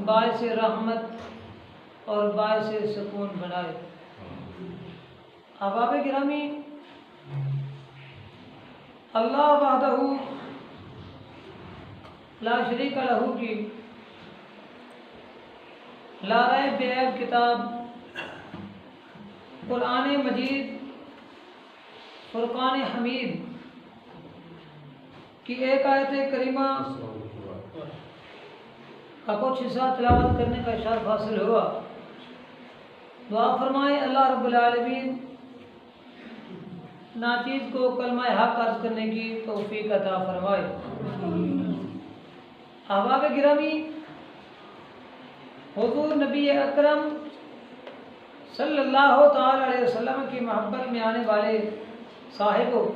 باعث رحمت اور باعث سکون بنائے۔ احباب گرامی، اللہ وحدہ لا شریک لہ کی لا ریب بے کتاب قرآن مجید فرقان حمید کی ایک آیت کریمہ کا کچھ حصہ تلاوت کرنے کا اشارہ حاصل ہوا۔ دعا فرمائے اللہ رب العالمین ناچیز کو کلمہ حق عرض کرنے کی توفیق عطا فرمائے۔ احباب گرامی، حضور نبی اکرم صلی اللہ تعالی علیہ وسلم کی محبت میں آنے والے صاحبوں،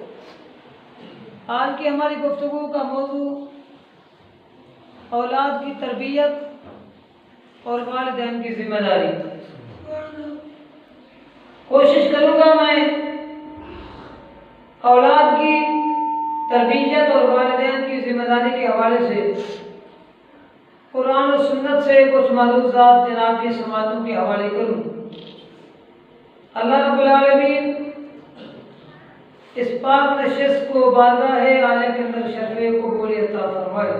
آج کی ہماری گفتگو کا موضوع اولاد کی تربیت اور والدین کی ذمہ داری۔ کوشش کروں گا میں اولاد کی تربیت اور والدین کی ذمہ داری کے حوالے سے قرآن و سنت سے کچھ معلومات جناب کی سماعتوں کے حوالے کروں۔ اللہ رب العالمین اس پاک نشست کو بارگاہ عالیہ کے اندر شرف قبولیت عطا فرمائے۔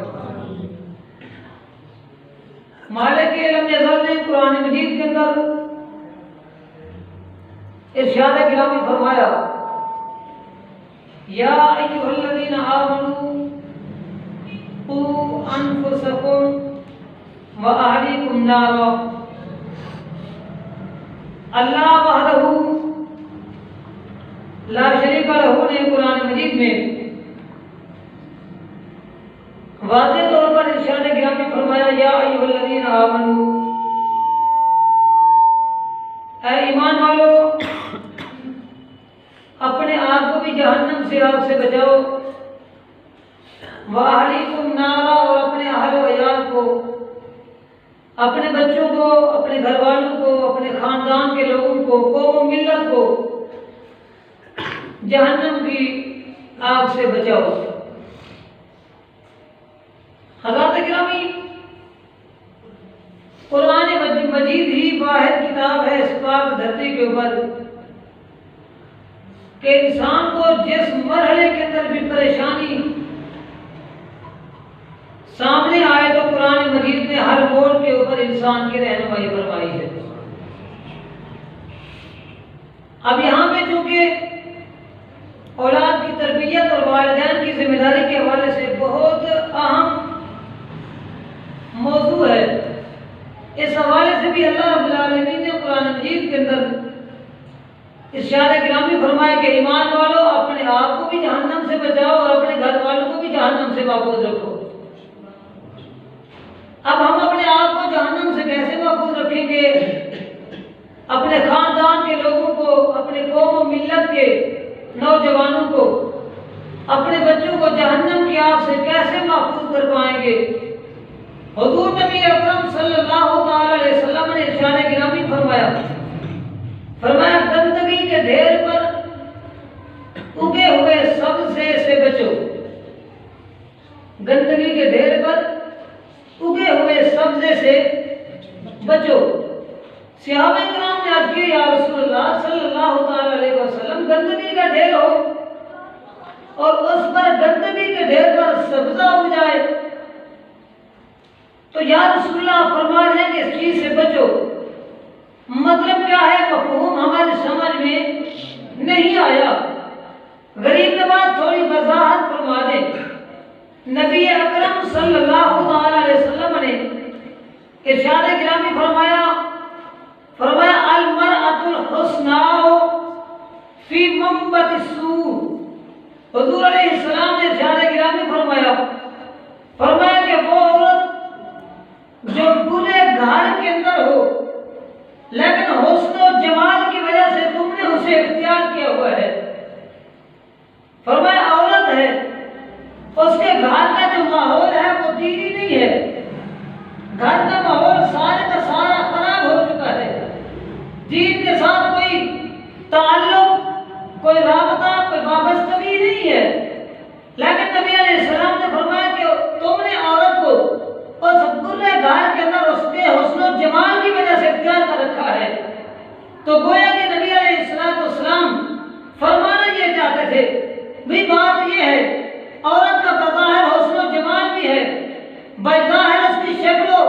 مالک علم ازل نے قرآن مجید کے اندر ارشاد گرامی فرمایا، یا ایھا الذین آمنوا قوا انفسکم واہلیکم نارا۔ اللہ وحدہ لا شریک لہ نے قرآن مجید میں واضح طور پر ارشاد گرامی فرمایا، یا ایھا الذین آمنوا، اے ایمان والو، اپنے آپ کو بھی جہنم سے آگ سے بچاؤ، وَأَهْلِكُمْ نَارًا، اور اپنے اہل و عیال کو، اپنے بچوں کو، اپنے گھر والوں کو، اپنے خاندان کے لوگوں کو، قوم و ملت کو جہنم کی آگ سے بچاؤ۔ حضرات گرامی، قرآن مجید ہی واحد کتاب ہے اس پاک دھرتی کے اوپر کہ انسان کو جس مرحلے کے اندر بھی پریشانی سامنے آئے تو قرآن مجید نے ہر موڑ کے اوپر انسان کی رہنمائی فرمائی ہے۔ اب یہاں پہ چونکہ اولاد کی تربیت اور والدین کی ذمہ داری کے حوالے سے بہت اہم موضوع ہے، اس حوالے سے بھی اللہ رب العالمین نے قرآن مجید کے اندر ارشاد گرامی فرمایا کہ ایمان والو، اپنے آپ کو بھی جہنم سے بچاؤ اور اپنے گھر والوں کو بھی جہنم سے محفوظ رکھو۔ اب ہم اپنے آپ کو جہنم سے کیسے محفوظ رکھیں گے؟ اپنے خاندان کے لوگوں کو، اپنے قوم و ملت کے نوجوانوں کو، اپنے بچوں کو جہنم کی آگ سے کیسے محفوظ کر پائیں گے؟ حضور نبی اکرم صلی اللہ تعالی علیہ وسلم نے ارشاد گرامی فرمایا، گندگی کے ڈھیر پر اگے ہوئے سبزے سے بچو، گندگی کے ڈھیر پر اگے ہوئے سبزے سے بچو۔ صحابہ کرام نے عرض کیا، یا رسول اللہ صلی اللہ تعالی علیہ وسلم، گندگی کا ڈھیر ہو اور اس پر گندگی کے ڈھیر پر سبزہ اگ جائے تو یا رسول اللہ فرما رہے ہیں کہ اس چیز سے بچو، مطلب کیا ہے؟ مفہوم ہماری سمجھ میں نہیں آیا۔ غریب نواز تھوڑی وضاحت فرما دیں۔ نبی اکرم صلی اللہ تعالی علیہ وسلم نے ارشاد گرامی فرمایا المرأۃ الحسناء فی منبت السوء۔ حضور علیہ السلام نے ارشاد گرامی فرمایا کہ وہ عورت جو برے گھر کے اندر ہو لیکن حسن و جمال کی وجہ سے تم نے اسے اختیار کیا ہوا ہے، فرمایا عورت ہے، اس کے گھر کا جو ماحول ہے وہ دینی نہیں ہے، گھر کا ماحول سارے کا سارا خراب ہو چکا ہے، دین کے ساتھ کوئی تعلق، کوئی رابطہ، کوئی وابستگی نہیں ہے، لیکن نبی علیہ السلام نے فرمایا کہ تم نے عورت کو اس برے گھر کے اندر اس کے حسن و جمال کی وجہ سے اختیار کر رکھا ہے۔ تو گویا کہ نبی علیہ السلام فرمانا یہ چاہتے تھے بھی بات یہ ہے عورت کا بظاہر حسن و جمال بھی ہے، بظاہر اس کی شکل و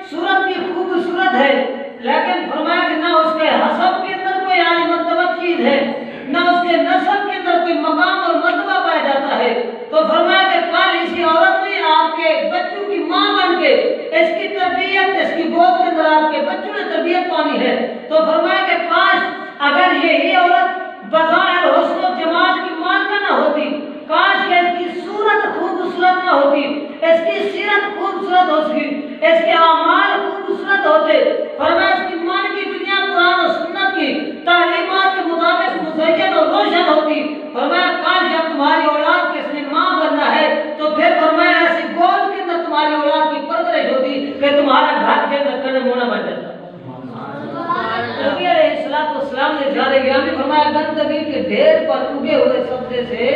صورت بھی خوبصورت ہے، لیکن فرمایا کہ نہ اس کے حسب کے اندر کوئی عالی مرتبہ چیز ہے، نہ اس کے نسب کے اندر کوئی مقام اور مرتبہ پایا جاتا ہے۔ تو فرمایا کہ کل اسی عورت نے آپ کے بچوں کی ماں بن کے اس کی تربیت، اس کی گود کے اندر آپ کے بچوں نے تربیت پانی ہے۔ تو فرمایا کہ کاش اگر یہی عورت بظاہر حسن و جمال کی مالکہ نہ ہوتی، کاش کہ اس کی صورت خوبصورت نہ ہوتی، اس کی سیرت خوبصورت ہوتی، اس کے اعمال خوبصورت ہوتے۔ فرمایا اس کی مان کی دنیا قرآن و سنت کی تعلیمات کے مطابق مزین اور روشن ہوتی۔ فرمایا کاش جب تمہاری اولاد کس نے ماں بننا ہے تو پھر فرمایا ایسی گود کے اندر تمہاری اولاد کی پرورش ہوتی کہ تمہارا گھر جنت کا نمونہ بن جاتا۔ نبی علیہ السلام نے ارشاد گرامی فرمایا گندگی کے ڈھیر پر اگے ہوئے سبزے سے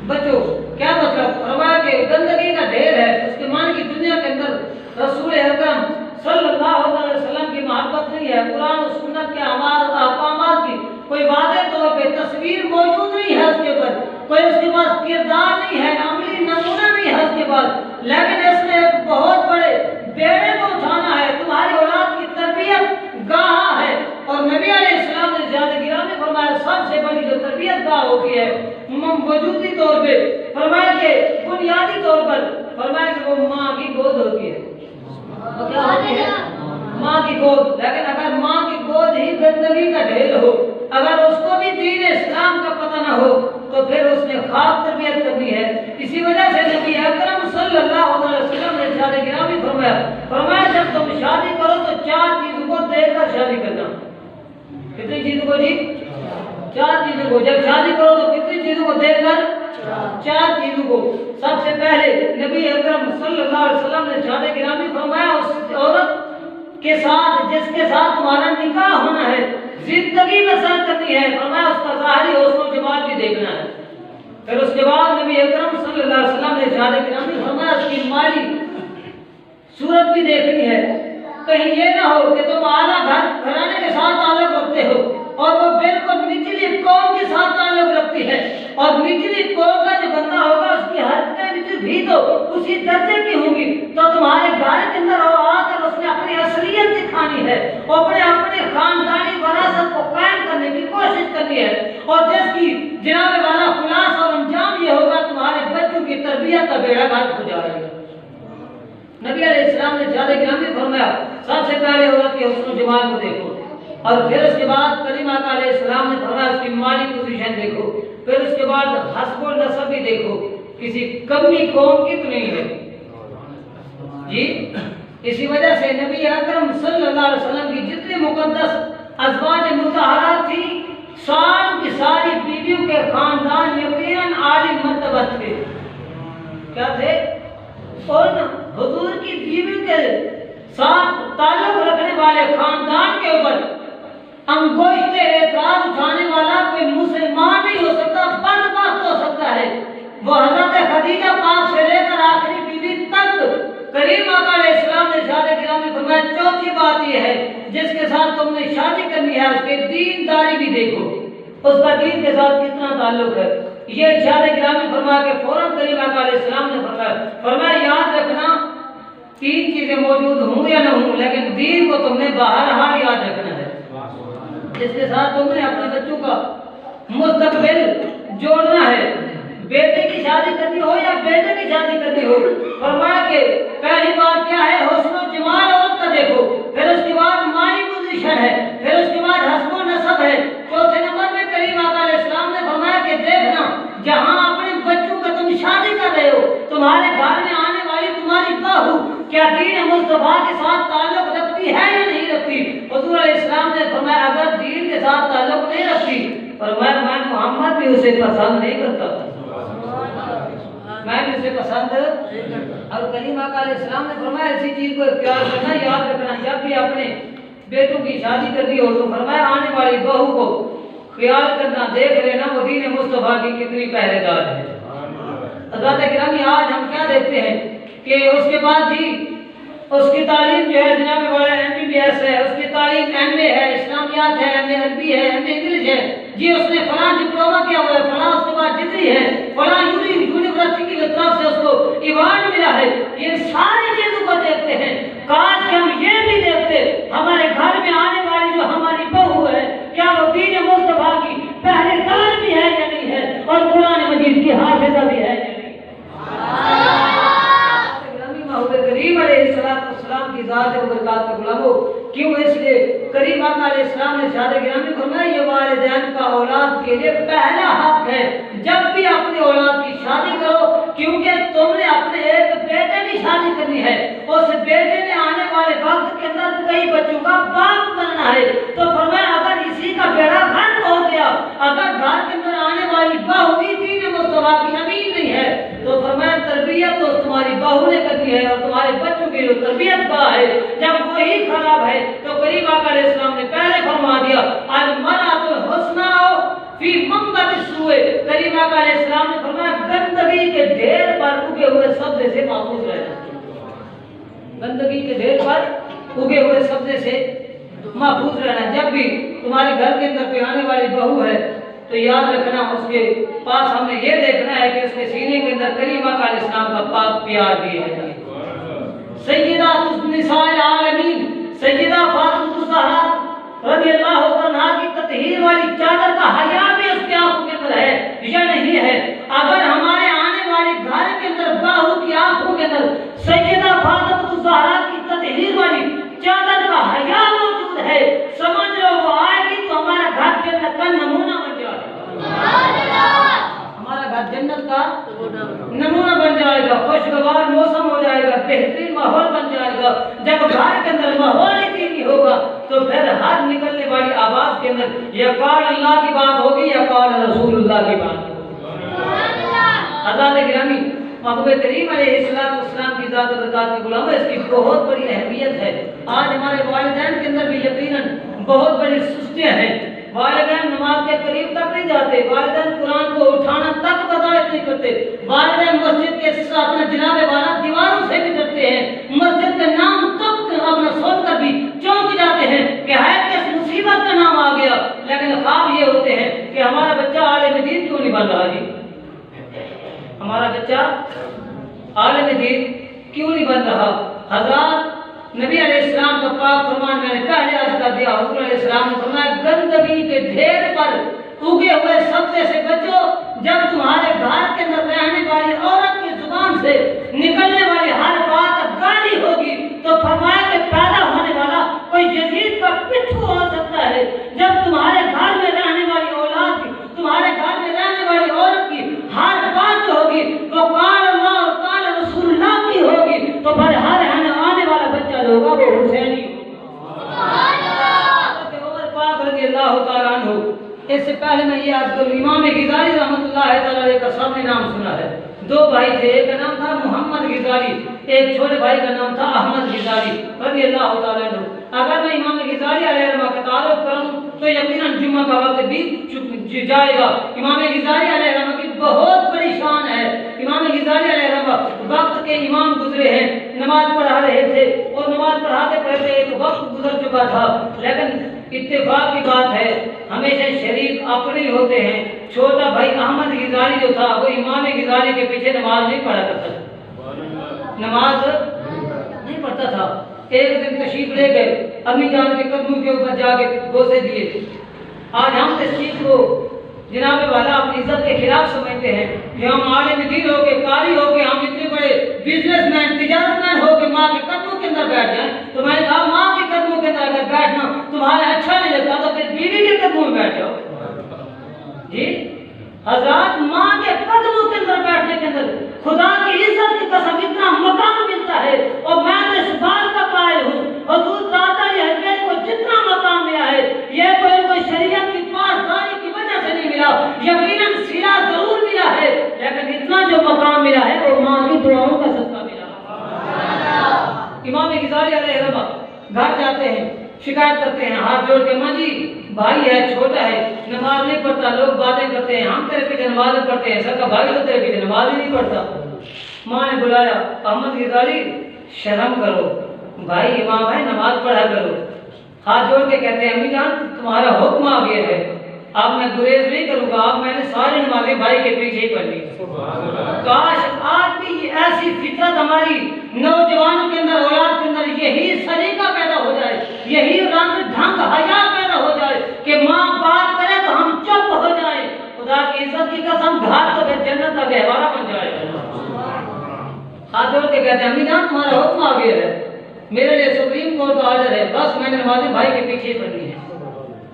بچو۔ کیا مطلب؟ فرمایا کہ گندگی کا ڈھیر ہے، اس کے معنی کی دنیا کے اندر رسول اکرم صلی اللہ علیہ وسلم کی محبت نہیں ہے، قرآن و سنت کے احکامات کی کوئی واضح طور پہ تصویر موجود نہیں ہے، اس کے پر کوئی اس کے پاس کردار نہیں ہے، عملی نمونہ نہیں ہے اس کے پاس، لیکن اس نے ایک بہت بڑے بیڑے کو اٹھانا ہے، تمہاری اولاد کی تربیت گاہ ہے۔ اور نبی علیہ السلام نے زیادہ گرامی فرمایا سب سے بڑی جو تربیت گاہ ہوتی ہے وجودی طور پہ، فرمایا کہ بنیادی طور پر فرمایا کہ وہ ماں کی گود ہوتی ہے۔ کیا ہوتی ہے؟ ماں کی گود۔ لیکن اگر ماں کی گود ہی گندگی کا ڈھیر ہو، اگر اس کو بھی دین اسلام کا پتہ نہ ہو تو پھر اس نے خواب تربیت کرنی ہے۔ اسی وجہ سے نبی اکرم صلی اللہ علیہ وسلم نے ارشاد گرامی فرمایا جب تم شادی کرو تو 4 چیزوں کو دیکھ کر شادی کرنا۔ کتنی چیزوں کو جی؟ 4 چیزوں کو۔ جب شادی کرو تو کتنی چیزوں کو دیکھ کر؟ 4 چیزوں کو۔ سب سے پہلے نبی اکرم صلی اللہ علیہ وسلم نے ارشاد گرامی فرمایا اس عورت کے ساتھ جس کے ساتھ تمہارا نکاح ہونا ہے، زندگی بسر کرنی ہے، فرمایا اس کا ظاہری حسن و جمال بھی دیکھنا ہے۔ پھر اس کے بعد نبی اکرم صلی اللہ علیہ وسلم نے ارشاد گرامی فرمایا اس کی مالی صورت بھی دیکھنی ہے۔ کہیں یہ نہ ہو کہ تم اعلیٰ گھرانے کے ساتھ تعلق رکھتے ہو اور وہ بالکل نچلی قوم کے ساتھ تعلق رکھتی ہے، اور نچلی قوم کا جو بندہ ہوگا اس کی حرکتیں بھی تو اسی درجے کی ہوں گی، تو تمہارے گھر کے اندر آ کر اس نے اپنی اصلیت دکھانی ہے اور اپنے خاندانی وراثت کو قائم کرنے کی کوشش کرنی ہے، اور جس کی جناب والا خلاصہ اور انجام یہ ہوگا تمہارے بچوں کی تربیت کا بیڑا غرق ہو جائے گا۔ نبی علیہ السلام نے زیادہ گرامی فرمایا سب سے پہلے عورت کے حسن و جمال کو دیکھو، اور پھر اس کے بعد کریم آقا علیہ السلام نے فرمایا اس کی مالی پوزیشن دیکھو، پھر اس کے بعد حسب و نسب بھی دیکھو، کسی کمی قوم کی تو نہیں ہے جی۔ اسی وجہ سے نبی اکرم صلی اللہ علیہ وسلم کی جتنی مقدس ازواج مطہرات تھی، سال کی ساری بیویوں کے خاندان یقیناً عالی مرتبہ تھے۔ کیا تھے؟ اور حضور کی بیوی کے ساتھ تعلق رکھنے والے خاندان کے اوپر انگوشت اعتراض اٹھانے والا کوئی مسلمان نہیں ہو سکتا، بدبخت ہو سکتا ہے۔ وہ حضرت خدیجہ پاک سے لے کر آخری بیوی تک کریم آقا علیہ السلام نے ارشاد گرامی فرمایا چوتھی بات یہ ہے جس کے ساتھ تم نے شادی کرنی ہے اس کے دینداری بھی دیکھو، اس کا دین کے ساتھ کتنا تعلق ہے۔ یہ ارشاد گرامی فرمایا کہ فوراً کریم آقا علیہ السلام نے فرمایا یاد رکھنا 3 چیزیں موجود ہوں یا نہ ہوں، لیکن دین کو تم نے بہرحال یاد رکھنا ہے، جس کے ساتھ تم نے اپنے بچوں کا مستقبل جوڑنا ہے۔ بیٹے کی شادی کرنی ہو یا بیٹے کی شادی کرنی ہو، فرمایا کہ پہلی بات کیا ہے؟ حسن و جمال عورت کا دیکھو، پھر اس کے بعد مالی پوزیشن ہے، پھر اس کے بعد حسب و نسب ہے، چوتھے نمبر میں کریم آقا علیہ السلام نے فرمایا کہ دیکھنا جہاں اپنے بچوں کا تم شادی کر رہے ہو، تمہارے گھر میں آنے والی تمہاری بہو کیا دین مصطفیٰ کے ساتھ تعلق رکھتی ہے یا نہیں رکھتی؟ حضور علیہ السلام نے فرمایا اگر دین کے ساتھ تعلق نہیں رکھتی، فرمایا میں محمد بھی اسے پسند نہیں کرتا، میں بھی اسے پسند۔ اور کریم آقا علیہ السلام نے فرمایا اسی چیز کو اختیار کرنا، یاد رکھنا جب بھی اپنے بیٹوں کی شادی کرنی ہو تو فرمایا آنے والی بہو کو خیال کرنا، دیکھ لینا وہ دین مصطفیٰ کی کتنی پہرے دار ہے۔ حضرات گرامی آج ہم کیا دیکھتے ہیں کہ اس کے بعد جی اس کی تعلیم جو ہے جناب والا MBBS ہے، اس کی تعلیم MA ہے، اسلامیات ہے، MA عربی ہے، MA انگلش ہے، جی اس نے فلاں ڈپلوما کیا ہوا ہے، فلاں اس کے بعد ڈگری ہے، فلاں یونیورسٹی کی طرف سے اس کو ایوارڈ ملا ہے، یہ ساری چیزوں کو دیکھتے ہیں۔ کاش کہ ہم یہ بھی دیکھتے ہمارے گھر میں آنے والی جو ہماری بہو ہے کیا وہ دین مصطفیٰ کی پہرے دار بھی ہے یا نہیں ہے، اور قرآن مجید کی حافظہ بھی ہے یا نہیں۔ کریم علیہ السلام کی ذات و برکات کا غلامو، کیوں اس لیے کریم آقا علیہ السلام نے ارشاد گرامی فرمایا یہ والدین کا اولاد کے لیے پہلا حق ہے جب بھی اپنی اولاد کی شادی کرو، کیونکہ تم نے اپنے ایک بیٹے کی شادی کرنی ہے، اس بیٹے نے آنے والے وقت کے اندر کئی بچوں کا باپ بننا ہے، تو فرمایا اگر اسی کا بیڑا گھر ہو گیا، اگر گھر کے اندر آنے والی بہو بھی دین مصطفیٰ کی امین نہیں ہے، تو فرمایا تربیت تو تمہاری بہو نے کرنی ہے، اور تمہارے بچوں کی جو تربیت کا ہے جب وہی خراب ہے تو کریم آقا علیہ السلام نے پہلے فرما دیا المرأۃ الحسنى فی منبت السوء، کریم آقا علیہ السلام نے فرمایا گندگی کے ڈھیر پر اگے ہوئے سبزے سے محفوظ رہنا، گندگی کے ڈھیر پر اگے ہوئے سبزے سے محفوظ رہنا۔ جب بھی تمہارے گھر کے اندر کوئی آنے والی بہو ہے تو یاد رکھنا اس کے پاس ہم نے یہ دیکھنا ہے کہ اس کے سینے کے اندر کریم آقا علیہ السلام کا پاک پیار بھی ہے۔ سیدہ النساء العالمین سیدہ فاطمہ الزہرا رضی اللہ عنہا کی تطہیر والی چادر کا حیا بھی اس کی آنکھوں کے اندر ہے یا نہیں ہے؟ اگر ہمارے آنے والے گھر کے اندر بہو کی آنکھوں کے اندر سیدہ فاطمہ الزہرا کی تطہیر والی چادر کا حیا موجود ہے، سمجھ لو وہ آئے گی تو ہمارا گھر جنت کا نمونہ بن جائے گا، ہمارا گھر جنت کا نمونہ بن جائے گا، خوشگوار موسم ہو جائے گا، بہترین ماحول بن جائے گا۔ جب گھر کے اندر ماحول ہی دینی ہوگا تو پھر ہر نکلنے والی آواز کے اندر یا قال اللہ کی بات ہوگی یا قال رسول اللہ کی بات ہوگی۔ حضرات گرامی، محبوب کریم علیہ السلام کی ذات و برکات کے غلاموں، اس کی بہت بڑی اہمیت ہے۔ آج ہمارے والدین کے اندر بھی یقیناً بہت بڑی سستیاں ہیں، والدین نماز کے قریب تک نہیں جاتے، والدین قرآن کو اٹھانا تک برداشت نہیں کرتے، والدین مسجد کے اپنا جناب والا دیواروں سے بھی ڈرتے ہیں، مسجد کا نام تک اپنا سن کر بھی چونک جاتے ہیں کہ ہے کس مصیبت کا نام آ گیا، لیکن خواب یہ ہوتے ہیں کہ ہمارا بچہ عالم دین کیوں نہیں بن رہا جی، ہمارا بچہ عالم دین کیوں نہیں بن رہا۔ حضرات نبی علیہ السلام کا پاک فرمان میں نے پہلے عرض کر دیا، حضور علیہ السلام نے فرمایا گندگی کے ڈھیر پر اگے ہوئے سبزے سے بچو، جب تمہارے گھر کے اندر رہنے والی عورت کی زبان سے نکلنے والی ہر بات گالی ہوگی تو فرمایا کہ پیدا ہونے والا کوئی یزید کا پٹھو ہو سکتا ہے۔ جب تمہارے گھر میں رہنے والی اولاد کی، تمہارے گھر میں رہنے والی عورت کی ہر بات جو ہوگی وہ قال اللہ اور قال رسول اللہ کی ہوگی، تو پھر ہر آنے والا بچہ جو ہوگا وہ حسینی ہوگا۔ عمر پاک رضی اللہ تعالیٰ عنہ، اس سے پہلے میں یہ عرض کروں، امام غزالی رحمۃ اللہ تعالیٰ کا سب نے نام سنا ہے، دو بھائی تھے، ایک کا نام تھا محمد غزالی، ایک چھوٹے بھائی کا نام تھا احمد غزالی رضی اللہ تعالیٰ عنہ۔ اگر میں امام غزالی علیہ الرحمہ کا تعارف کروں تو یقیناً جمعہ کا وقت بھی جائے گا۔ امام غزالی علیہ الرحمہ کی بہت بڑی شان ہے۔ امام غزالی علیہ الرحمہ وقت کے امام گزرے ہیں، نماز پڑھا رہے تھے اور نماز پڑھاتے پڑھتے ایک وقت گزر چکا تھا، لیکن اتفاق کی بات ہے ہمیشہ شریف اپنے ہوتے ہیں۔ چھوٹا بھائی احمد غزالی جو تھا وہ امام غزالی کے پیچھے نماز نہیں پڑھا کرتا تھا، نماز نہیں پڑھتا تھا۔ ایک دن تشریف لے گئے، امی جان کے قدموں کے اوپر جا کے بوسے دیے۔ آج ہم تشریف کو جناب والا اپنی عزت کے خلاف سمجھتے ہیں کہ ہم عالم دین ہو کے، قاری ہو کے، ہم اتنے بڑے بزنس مین، تجارت مین ہو کے ماں کے قدموں کے اندر بیٹھ جائیں۔ تو میں نے کہا ماں کے قدموں کے اندر اگر بیٹھنا تمہارا اچھا نہیں لگتا تو پھر بیوی کے قدموں میں بیٹھ جاؤ۔ جی حضرات، ماں کے قدموں کے اندر بیٹھنے کے اندر خدا کی عزت کی قسم اتنا مقام ملتا ہے، اور میں تو اس بات کا قائل ہوں حضور داتا حضرت کو جتنا مقام ملا ہے یہ کوئی شریعت کی پاسداری کی وجہ سے نہیں ملا، یقیناً صلہ ضرور ملا ہے، لیکن اتنا جو مقام ملا ہے وہ ماں کی دعاؤں کا صدقہ ملا۔ امام غزالی علیہ الرحمہ گھر جاتے ہیں، شکایت کرتے ہیں، ہاتھ جوڑ کے ماں جی بھائی ہے، چھوٹا ہے، نماز نہیں پڑھتا، لوگ باتیں کرتے ہیں، ہم تیرے پیچھے نماز پڑھتے ہیں، سر کا بھائی تو تیرے پیچھے نماز ہی نہیں پڑھتا۔ ماں نے بلایا، احمد غزالی شرم کرو، بھائی امام ہے نماز پڑھا کرو. ہاتھ جوڑ کے کہتے ہیں امی جان تمہارا حکم آ گیا ہے, اب میں گریز نہیں کروں گا, اب میں نے ساری نمازیں بھائی کے پیچھے ہی پڑھنی. کاش آج بھی ایسی فطرت ہماری نوجوانوں کے اندر, اولاد کے اندر یہی سلیقہ پیدا ہو جائے, یہی رنگ ڈھنگ حیا پیدا ہو جائے کہ ماں بات کرے تو ہم چپ ہو جائیں. خدا کی عزت کی قسم گھر تو پھر جنت کا گہوارہ بن جائے. ہاتھ جوڑ کے کہتے ہیں امی جان تمہارا حکم آ گیا ہے, میرے لیے سپریم کورٹ کا آرڈر ہے, بس میں نے نمازیں بھائی کے پیچھے پڑھنی ہے.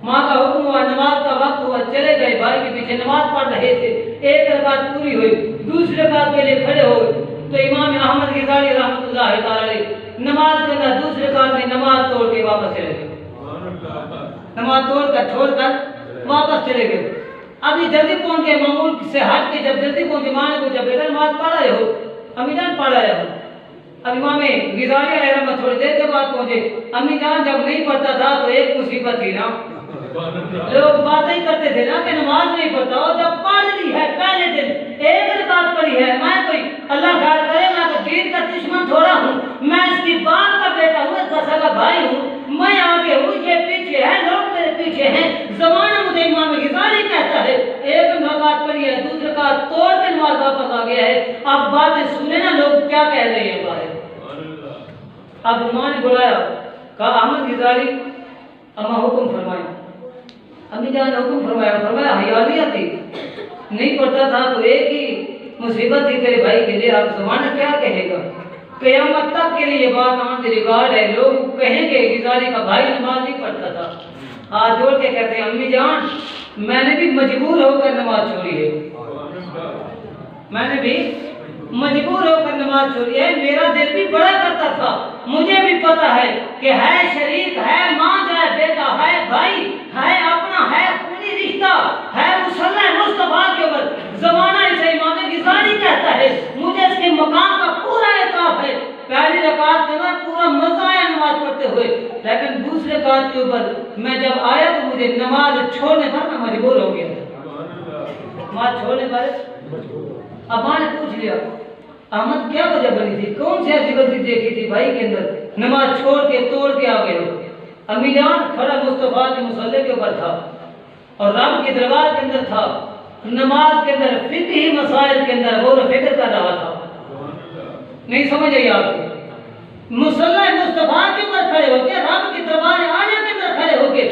ماں کا حکم ہوا, نماز کا وقت ہوا, چلے گئے بھائی کے پیچھے نماز پڑھ رہے تھے. ایک رکعت پوری ہوئی, دوسری رکعت کے لیے کھڑے ہوئے تو امام احمد غزالی رحمۃ اللہ تعالی نماز کے اندر دوسری رکعت میں نماز توڑ کے واپس چلے گئے. نماز چھوڑ کر واپس چلے گئے. ابھی جلدی پہنچ گئے, معمول سے ہٹ کے جب جلدی پہنچے ماں نے پوچھا بیٹا نماز پڑھ رہے ہو؟ امی جان پڑھ رہے ہو. اب امام غزالی علیہ رحمۃ تھوڑی دیر کے بعد پہنچے, امی جان جب نہیں پڑھتا تھا تو ایک مصیبت تھی نا, لوگ باتیں ہی کرتے تھے نا کہ نماز نہیں پڑھتا, اور جب پڑھ لی ہے پہلے دن ایک رکعت پڑھی ہے, میں کوئی اللہ خیر کرے میں تو دین کا دشمن تھوڑا ہوں, میں اس کی باپ کا بیٹا ہوں, اس کا سگا بھائی ہوں, میں آگے ہوں یہ پیچھے ہے, لوگ میرے پیچھے ہیں. زمانہ مجھے امام غزالی کہتا ہے ایک رکعت پڑھی ہے, دوسری رکعت توڑ کے نماز واپس آ گیا ہے. اب باتیں سنے نا لوگ کیا کہہ رہے ہیں باہر. اب ماں نے بلایا, کہا احمد غزالی اما حکم فرمائیں. امی جان نے حکم فرمایا, فرمایا حیالیہ تھی, نہیں پڑھتا تھا تو ایک ہی مصیبت تھی تیرے بھائی کے لیے, اب زمانہ کیا کہے گا, قیامت تک کے لیے یہ بات آن دی ریکارڈ ہے, لوگ کہیں گے غزالی کا بھائی نماز نہیں پڑھتا تھا. ہاتھ جوڑ کے کہتے ہیں امی جان میں نے بھی مجبور ہو کر نماز چھوڑی ہے, میں نے بھی مجبور ہو کر نماز چھوڑی ہے. میرا دل بھی بڑا کرتا تھا, مجھے بھی پتا ہے کہ ہے شریک, ہے ماں جائے بیٹا, ہے بھائی, ہے اپنا, ہے خونی رشتہ, ہے مصلی مصطفیٰ کے اوپر. زمانہ اسے امام غزالی کہتا ہے, مجھے اس کے مقام کا پورا اعتراف ہے. پہلی رکعت کے اندر پورا مزہ آیا نماز پڑھتے ہوئے, لیکن دوسرے رکعت کے اوپر میں جب آیا تو مجھے نماز چھوڑنے پر میں مجبور ہو گیا. نماز چھوڑنے پر اب ماں نے پوچھ لیا احمد کیا وجہ بنی تھی, کون سی ایسی غلطی دیکھی تھی بھائی کے اندر, نماز چھوڑ کے توڑ کے آ گئے ہو. امی جان کھڑا مصطفیٰ کے مصلی کے اوپر تھا اور رب کے دربار کے اندر تھا, نماز کے اندر فقہی مسائل کے اندر غور و فکر کر رہا تھا. نہیں سمجھ آئی آپ کو, مصلی مصطفیٰ کے اوپر کھڑے ہو کے, رب کے دربار آیا کے اندر کھڑے ہو کے,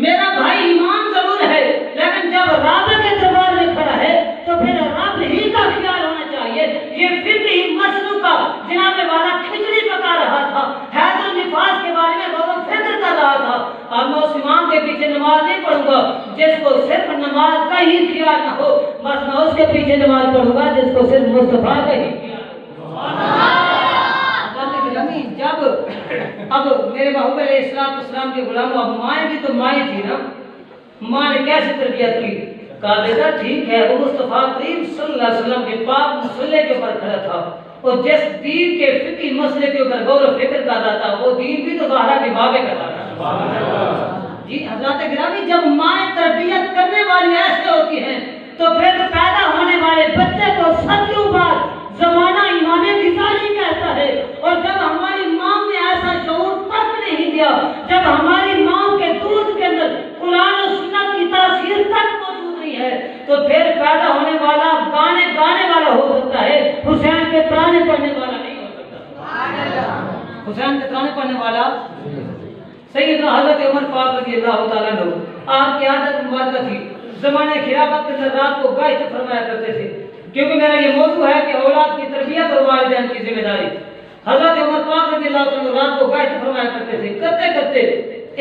میرا بھائی امام ضرور ہے لیکن جب رب کے دربار میں کھڑا ہے تو پھر رب ہی کا خیال ہونا چاہیے. یہ فقہی مسئلوں کا جناب والا کھچڑی پکا رہا تھا, حیض و نفاس کے بارے میں غور و فکر کر رہا تھا. اب میں اس امام کے پیچھے نماز نہیں پڑھوں گا جس کو صرف نماز کا ہی خیال نہ ہو, بس میں اس کے پیچھے نماز پڑھوں گا جس کو صرف مصطفیٰ کا ہی خیال. جب اب میرے محبوب علیہ السلام کے غلاموں, اب مائیں بھی تو مائیں تھی نا, ماں نے کیسے تربیت کی, کہا بیٹا ٹھیک ہے وہ مصطفیٰ کریم صلی اللہ علیہ وسلم کے پاک مصلی کے اوپر کھڑا تھا اور جس دین کے فقہی مسئلے کے اوپر غور و فکر کر رہا تھا وہ دین بھی تو زہرا کے بابے کا تھا. جی حضرات گرامی, جب مائیں تربیت کرنے والی ایسے ہوتی ہیں تو پھر پیدا ہونے والے بچے کو صدیوں بعد زمانہ امام غزالی کہتا ہے. اور جب ہماری ماں نے ایسا شعور تک نہیں دیا, جب ہماری ماں کے دودھ کے اندر قرآن و سنت کی تاثیر تک موجود نہیں ہے, تو پھر پیدا ہونے والا گانے والا ہو سکتا ہے, حسین کے ترانے پڑھنے والا نہیں ہو سکتا. حسین کے ترانے پڑھنے والا سیدنا حضرت عمر پاک رضی اللہ تعالیٰ عنہ, آپ کی عادت مبارکہ تھی زمانے خلافت کے اندر رات کو گائے فرمایا کرتے تھے, کیونکہ میرا یہ موضوع ہے کہ اولاد کی تربیت اور والدین کی ذمہ داری. حضرت عمر پاک رضی اللہ عنہ رات کو گائے فرمایا کرتے تھے. کرتے کرتے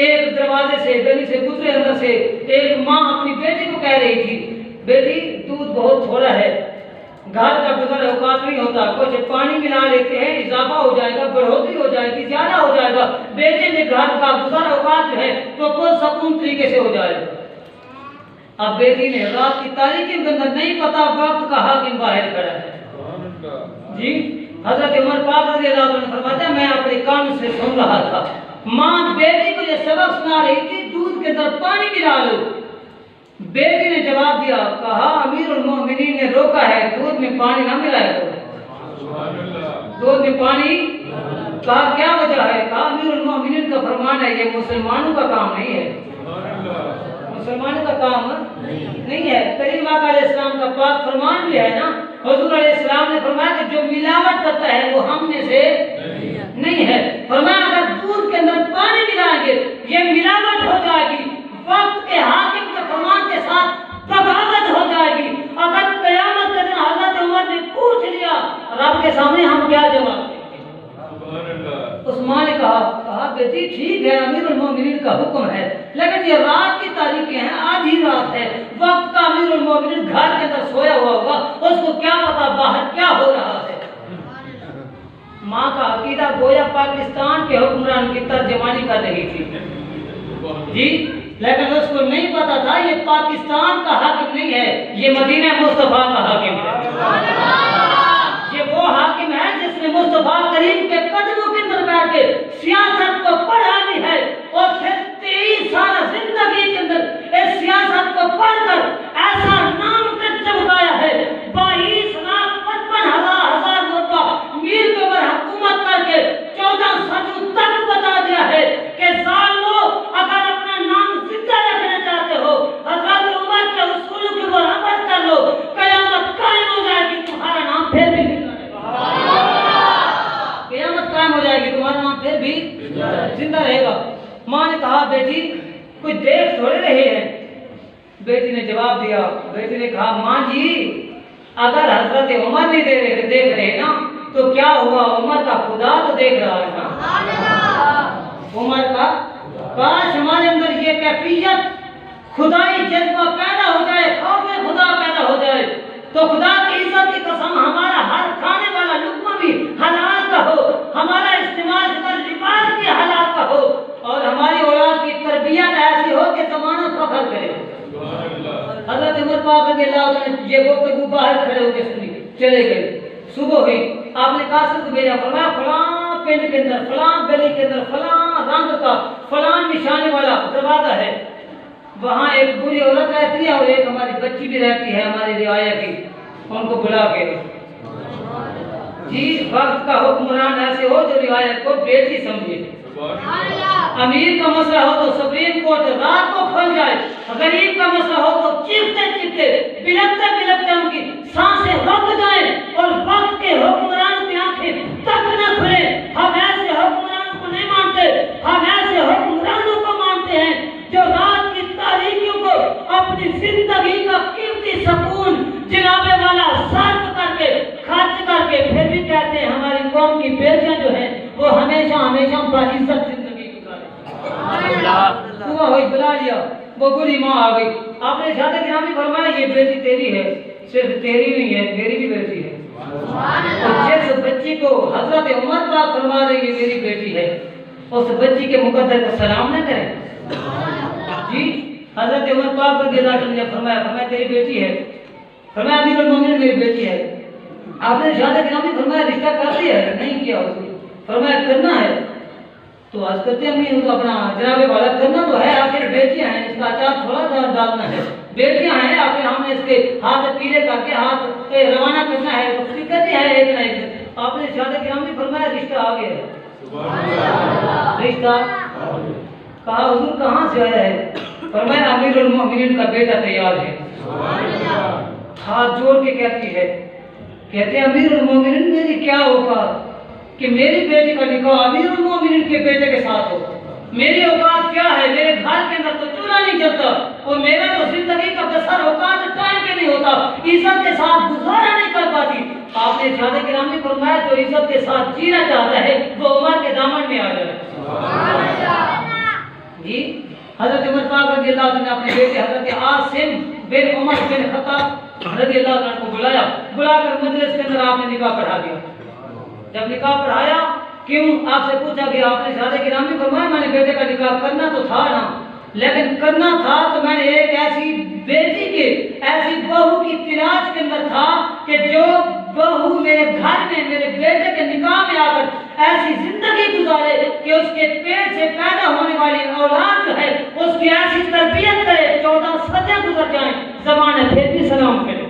ایک دروازے سے گلی سے گزرے, اندر سے ایک ماں اپنی بیٹی کو کہہ رہی تھی, بیٹی دودھ بہت تھوڑا ہے, گھر کا گزر اوقات نہیں ہوتا, کچھ پانی ملا لیتے ہیں اضافہ ہو جائے گا, بڑھوتری ہو جائے گی, زیادہ ہو جائے گا, بیٹے میں گھر کا گزر اوقات جو ہے تو پرسکون طریقے سے ہو جائے گا. اب بیٹی نے رات کی تاریکی کے اندر نہیں پتا وقت کا حاکم باہر کھڑا ہے. جی حضرت عمر پاک رضی اللہ عنہ فرماتے ہیں میں اپنے کان سے سن رہا تھا, ماں بیٹی کو یہ سبق سنا رہی تھی دودھ کے اندر پانی ملا لو. بیٹی نے جواب دیا, کہا امیر المومنین نے روکا ہے, دودھ میں پانی نہ ملائے کرو, دودھ میں پانی کہا کیا وجہ ہے؟ کہا امیر المومنین کا فرمان ہے یہ مسلمانوں کا کام نہیں ہے، مسلمانوں کا کام نہیں ہے۔ کریم آقا علیہ السلام کا پاک فرمان بھی ہے نا، حضور علیہ السلام نے فرمایا کہ جو ملاوٹ کرتا ہے وہ ہم میں سے نہیں ہے۔ فرمایا اگر دودھ کے اندر پانی ملائیں گے یہ ملاوٹ ہو جائے گی، وقت کے حاکم کے فرمان کے ساتھ بغاوت ہو جائے گی۔ اگر قیامت کے دن حضرت عمر نے پوچھ لیا رب کے سامنے ہم کیا جواب دیں؟ عثمان نے کہا بیٹی ٹھیک ہے امیر المومنین کا حکم ہے، لیکن یہ رات کی تاریخیں ہیں، آدھی رات ہے، وقت کا امیر المومنین گھر کے اندر سویا ہوا ہوگا، اس کو کیا پتا باہر کیا ہو رہا ہے۔ ماں کا عقیدہ گویا پاکستان کے حکمران کی ترجمانی کر رہی تھی جی، لیکن اس کو نہیں پتا تھا یہ پاکستان کا حاکم نہیں ہے، یہ مدینہ مصطفیٰ کا حاکم ہے۔ یہ وہ حاکم ہے جس نے مصطفیٰ کریم کے قدموں کے اندر بیٹھ کے سیاست کو پڑھا بھی ہے، اور پھر 23 سال زندگی کے اندر اس سیاست کو پڑھ کر ایسا نام تک چمکایا ہے، 22,55,000 مرتبہ میر کے اوپر حکومت کر کے 14 صدیوں تک بتا دیا ہے کہ ظالمو اگر اپنا نام زندہ رکھنا چاہتے ہو حضرت عمر کے اصولوں کے اوپر عمل کر لو، قیامت قائم ہو جائے گی تمہارا نام پھر بھی قیامت قائم ہو جائے گی تمہارا نام پھر بھی زندہ رہے گا۔ ماں نے کہا بیٹی کوئی دیکھ تھوڑے رہے ہیں؟ بیٹی نے جواب دیا، بیٹی نے کہا ماں جی اگر حضرت عمر نہیں دیکھ رہے نا تو کیا ہوا، عمر کا خدا تو دیکھ رہا ہے نا، عمر کا۔ کاش ہمارے اندر یہ کیفیت خدائی جذبہ پیدا ہو جائے، خوف خدا پیدا ہو جائے، تو خدا کی عزت کی قسم ہمارا ہر کھانے والا لقمہ بھی حلال کا ہو، ہمارا استعمال شدہ لباس بھی حلال کا ہو، اور ہماری اولاد کی تربیت ایسی ہو کہ زمانہ فخر کرے۔ حضرت عمر پاک رضی اللہ عنہ نے یہ گفتگو باہر کھڑے ہو کے سنی، چلے گئے۔ صبح ہوئی، آپ نے قاصد کو بھیجا، فرمایا فلاں پنڈ کے اندر، فلاں گلی کے اندر، فلاں رنگ کا، فلاں نشانے والا دروازہ ہے، وہاں ایک بری عورت رہتی ہے اور ایک ہماری بچی بھی رہتی ہے ہماری رعایا کی، ان کو بلا کے جی وقت کا حکمران ایسے ہو جو روایت کو بیٹی سمجھے، امیر کا مسئلہ ہو تو سپریم کورٹ رات کو کھل جائے، غریب کا مسئلہ ہو تو چیختے چیختے بلکتے بلکتے ان کی سانسیں رک جائیں اور وقت کے حکمران کی آنکھیں تک نہ کھلے۔ ہم ایسے حکمرانوں کو نہیں مانتے، ہم ایسے حکمرانوں کو مانتے ہیں جو رات کی تاریکیوں کو اپنی زندگی کا قیمتی سکون جناب والا صرف کر کے خرچ کر کے پھر بھی کہتے ہیں ہماری قوم کی بیٹیاں جو ہیں وہ ہمیشہ ہمیشہ باعزت زندگی گزارے۔ صبح ہوئی، بلا لیا، وہ بری ماں آ گئی، آپ نے شاہد گرامی فرمایا یہ بیٹی تیری ہے، صرف تیری نہیں ہے میری بھی بیٹی ہے، اور جس بچی کو حضرت عمر پاک فرما رہے یہ میری بیٹی ہے اس بچی کے مقدر کو سلام نہ کریں جی۔ حضرت عمر پاک رضی اللہ عنہ نے فرمایا تیری بیٹی ہے، فرمایا امیر المومنین میری بیٹی ہے۔ آپ نے شاہد گرامی فرمایا رشتہ کر دیا ہے؟ نہیں کیا، فرمایا کرنا ہے تو آج کرتے ہیں اپنا جناب والا کرنا تو ہے، آخر بیٹیاں ہیں، اس کا اچار تھوڑا سا ڈالنا ہے، بیٹیاں ہیں، آخر ہم نے اس کے ہاتھ پیلے کر کے ہاتھ روانہ کرنا ہے، تو فکر ہے ایک نہ ایک۔ آپ نے شاہد گرامی فرمایا رشتہ آ گیا ہے، رشتہ کہا حضور کہاں سے آیا ہے؟ فرمایا امیر المومنین کا بیٹا تیار ہے۔ ہاتھ جوڑ کے کہتی ہے، کہتے ہیں امیر المومنین میری کیا اوقات کہ میری بیٹی کا نکاح امیر المومنین کے بیٹے کے ساتھ ہو، میری اوقات کیا ہے، میرے گھر کے اندر تو چولہا نہیں جلتا اور میرا تو زندگی کا بسر اوقات ٹائم پہ نہیں ہوتا، عزت کے ساتھ گزارا نہیں کر پاتی۔ آپ نے شاہد گرامی فرمایا جو عزت کے ساتھ جینا چاہتا ہے وہ عمر کے دامن میں آ جائے جی۔ حضرت عمر پاک رضی اللہ عنہ نے اپنے بیٹے حضرت عاصم بن عمر بن خطاب رضی اللہ عنہ کو بلا کر مجلس کے اندر آپ نے نکاح پڑھا دیا۔ جب نکاح پڑھایا کیوں آپ سے پوچھا گیا، آپ نے شاہد گرامی فرمایا میں نے بیٹے کا نکاح کرنا تو تھا نا، لیکن کرنا تھا تو میں نے ایک ایسی بیٹی کے ایسی بہو کی تلاش کے اندر تھا کہ جو بہو میرے گھر میں میرے بیٹے کے نکاح میں آ کر ایسی زندگی گزارے کہ اس کے پیٹ سے پیدا ہونے والی اولاد جو ہے اس کی ایسی تربیت کرے 14 صدیاں گزر جائیں زمانہ پھر بھی سلام کرے۔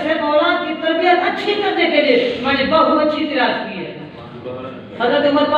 صرف اولاد کی تربیت اچھی کرنے کے لیے میں نے بہو اچھی تلاش کی ہے۔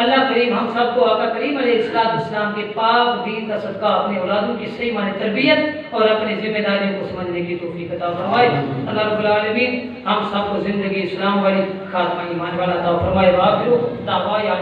اللہ کریم ہم سب کو آقا کریم علیہ السلام کے پاک دین کا صدقہ اپنے اولادوں کی صحیح معنی تربیت اور اپنی ذمہ داریوں کو سمجھنے کی توفیق عطا فرمائے. اللہ رب العالمین ہم سب کو زندگی اسلام والی، خاتمہ ایمان والا عطا فرمائے. وآخر دعوانا